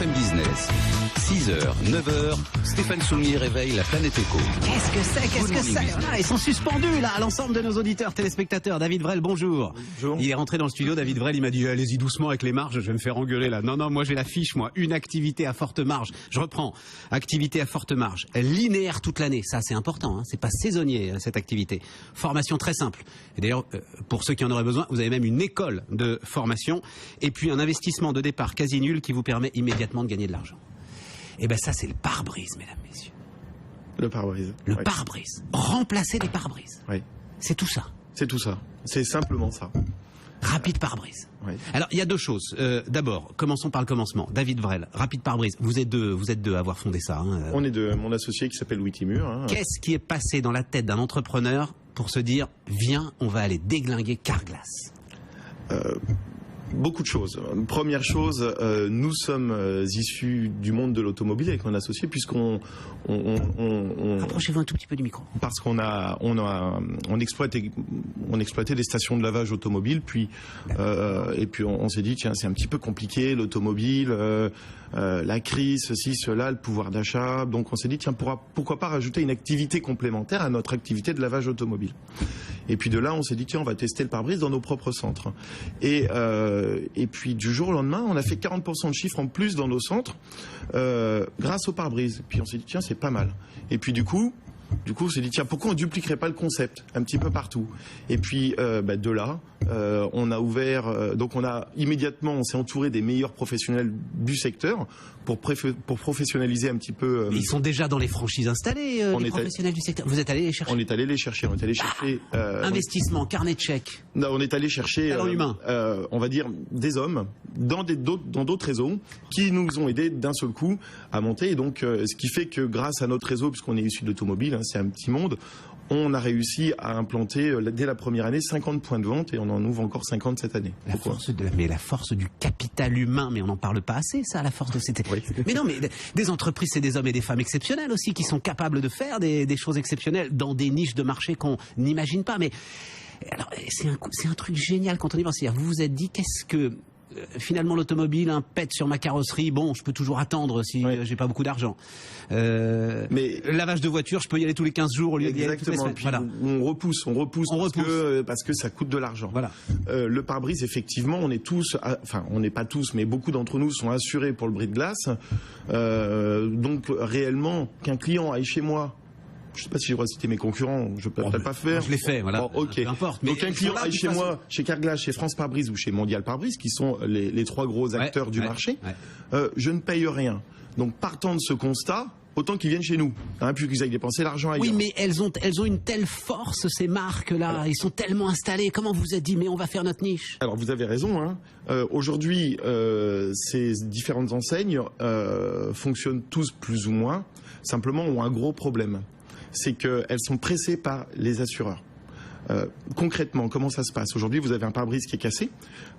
BFM Business. 6h, 9h, Stéphane Soumier réveille la planète éco. Qu'est-ce que c'est Ah, ils sont suspendus là, à l'ensemble de nos auditeurs, téléspectateurs. David Vrel, bonjour. Bonjour. Il est rentré dans le studio, David Vrel, il m'a dit allez-y doucement avec les marges, je vais me faire engueuler là. Non, moi j'ai la fiche, moi. Une activité à forte marge. Je reprends. Activité à forte marge. Linéaire toute l'année. Ça c'est important, hein. C'est pas saisonnier cette activité. Formation très simple. Et d'ailleurs, pour ceux qui en auraient besoin, vous avez même une école de formation. Et puis un investissement de départ quasi nul qui vous permet immédiatement de gagner de l'argent. Et ben ça c'est le pare-brise, mesdames, messieurs. Le pare-brise. Le Ouais. pare-brise. Remplacer les pare-brises. Oui. C'est tout ça. C'est tout ça. C'est simplement ça. Rapide pare-brise. Oui. Alors, il y a deux choses. D'abord, commençons par le commencement. David Vrel, rapide pare-brise. Vous êtes deux à avoir fondé ça. Hein. On est de mon associé qui s'appelle Louis Timur. Hein. Qu'est-ce qui est passé dans la tête d'un entrepreneur pour se dire, viens, on va aller déglinguer Carglass? Beaucoup de choses. Première chose, nous sommes issus du monde de l'automobile avec mon associé puisqu'on Rapprochez-vous un tout petit peu du micro. parce qu'on exploitait des stations de lavage automobile, puis et puis on s'est dit tiens c'est un petit peu compliqué l'automobile, la crise, ceci, cela, le pouvoir d'achat. Donc on s'est dit tiens pourquoi pas rajouter une activité complémentaire à notre activité de lavage automobile. Et puis de là on s'est dit tiens on va tester le pare-brise dans nos propres centres. Et puis du jour au lendemain on a fait 40% de chiffre en plus dans nos centres grâce au pare-brise. Puis on s'est dit tiens c'est pas mal. Et puis du coup on s'est dit tiens pourquoi on dupliquerait pas le concept un petit peu partout. Et puis de là on a ouvert donc on s'est entouré des meilleurs professionnels du secteur pour professionnaliser un petit peu. Mais ils sont déjà dans les franchises installées, les professionnels du secteur. Vous êtes allé les chercher? On est allé les chercher. Investissement, carnet de chèques. Non, on est allé chercher Talent humain. on va dire des hommes dans d'autres réseaux qui nous ont aidés d'un seul coup à monter. Et donc ce qui fait que grâce à notre réseau, puisqu'on est issu de l'automobile, hein, c'est un petit monde, on a réussi à implanter dès la première année 50 points de vente et on en ouvre encore 50 cette année. La force du capital humain, mais on n'en parle pas assez, ça, la force de cette... Oui. Mais non, mais des entreprises, c'est des hommes et des femmes exceptionnels aussi, qui sont capables de faire des choses exceptionnelles dans des niches de marché qu'on n'imagine pas. Mais alors, c'est un truc génial quand on y pense. C'est-à-dire, vous vous êtes dit, qu'est-ce que... finalement l'automobile, un pète sur ma carrosserie, bon, je peux toujours attendre si j'ai pas beaucoup d'argent. Mais lavage de voiture, je peux y aller tous les 15 jours au lieu d'y aller toutes les semaines. Voilà. On repousse parce que ça coûte de l'argent. Voilà. Le pare-brise, effectivement, on n'est pas tous, mais beaucoup d'entre nous sont assurés pour le bris de glace. Donc réellement, qu'un client aille chez moi, je ne sais pas si je dois citer mes concurrents, je peux peut-être pas faire. Je l'ai fait, voilà. Bon, ok. Peu importe. Donc un client aille chez moi, chez Carglass, chez France Pare-Brise ou chez Mondial Pare-Brise, qui sont les trois gros acteurs du marché, je ne paye rien. Donc partant de ce constat, autant qu'ils viennent chez nous, hein, puis qu'ils aillent dépenser l'argent ailleurs. Oui, mais elles ont une telle force, ces marques-là. Ils sont tellement installés. Comment vous êtes dit, mais on va faire notre niche? Alors vous avez raison. Hein. Aujourd'hui, ces différentes enseignes fonctionnent tous plus ou moins. Simplement, ont un gros problème. C'est qu'elles sont pressées par les assureurs. Concrètement, comment ça se passe? Aujourd'hui, vous avez un pare-brise qui est cassé.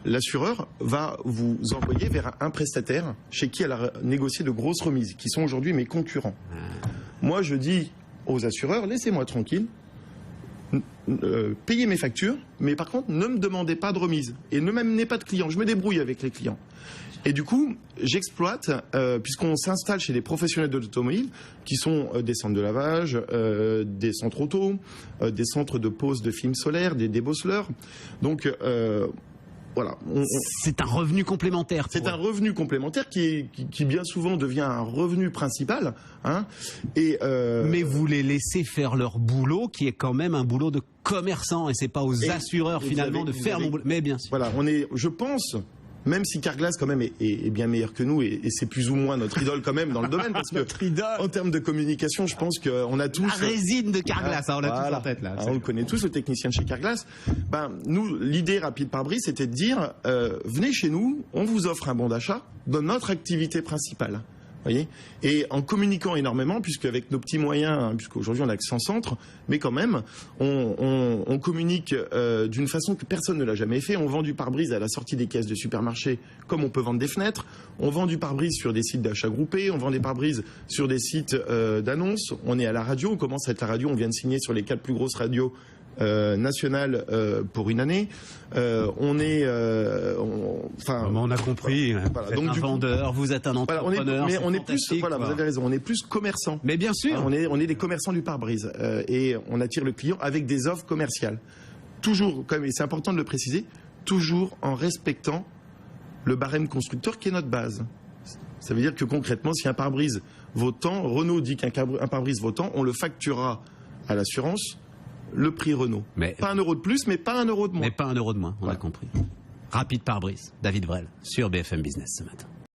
L'assureur va vous envoyer vers un prestataire chez qui elle a négocié de grosses remises, qui sont aujourd'hui mes concurrents. Moi, je dis aux assureurs, laissez-moi tranquille, payez mes factures, mais par contre, ne me demandez pas de remise et ne m'amenez pas de clients. Je me débrouille avec les clients. Et du coup, j'exploite, puisqu'on s'installe chez des professionnels de l'automobile, qui sont des centres de lavage, des centres auto, des centres de pose de films solaires, des débosseleurs. Donc, voilà. C'est un revenu complémentaire. C'est un revenu complémentaire qui bien souvent devient un revenu principal. Hein, mais vous les laissez faire leur boulot, qui est quand même un boulot de commerçant, et c'est pas aux assureurs finalement de faire mon boulot. Mais bien sûr. Voilà, je pense... Même si Carglass quand même est bien meilleur que nous et c'est plus ou moins notre idole quand même dans le domaine parce que en termes de communication, je pense qu'on a tous la résine de Carglass, on l'a tous en tête là. On le connaît tous, le technicien de chez Carglass. Nous, l'idée rapide pare-brise, c'était de dire venez chez nous, on vous offre un bon d'achat dans notre activité principale. Voyez, et en communiquant énormément, puisque avec nos petits moyens, hein, puisqu'aujourd'hui on n'a que 100 centres, mais quand même, on communique d'une façon que personne ne l'a jamais fait. On vend du pare-brise à la sortie des caisses de supermarchés, comme on peut vendre des fenêtres. On vend du pare-brise sur des sites d'achat groupés. On vend des pare-brises sur des sites d'annonces. On est à la radio. On commence à être à la radio. On vient de signer sur les 4 plus grosses radios national pour une année. On a compris. Voilà, vous êtes un vendeur, vous êtes un entrepreneur. Mais on est plus, voilà, vous avez raison, on est plus commerçant. Mais bien sûr. On est des commerçants du pare-brise et on attire le client avec des offres commerciales. Toujours, et c'est important de le préciser, toujours en respectant le barème constructeur qui est notre base. Ça veut dire que concrètement, si un pare-brise vaut tant, Renault dit qu'un pare-brise vaut tant, on le facturera à l'assurance le prix Renault. Pas 1 euro de plus, mais pas 1 euro de moins. Mais pas 1 euro de moins, on a compris. Rapide pare-brise, David Brel, sur BFM Business ce matin.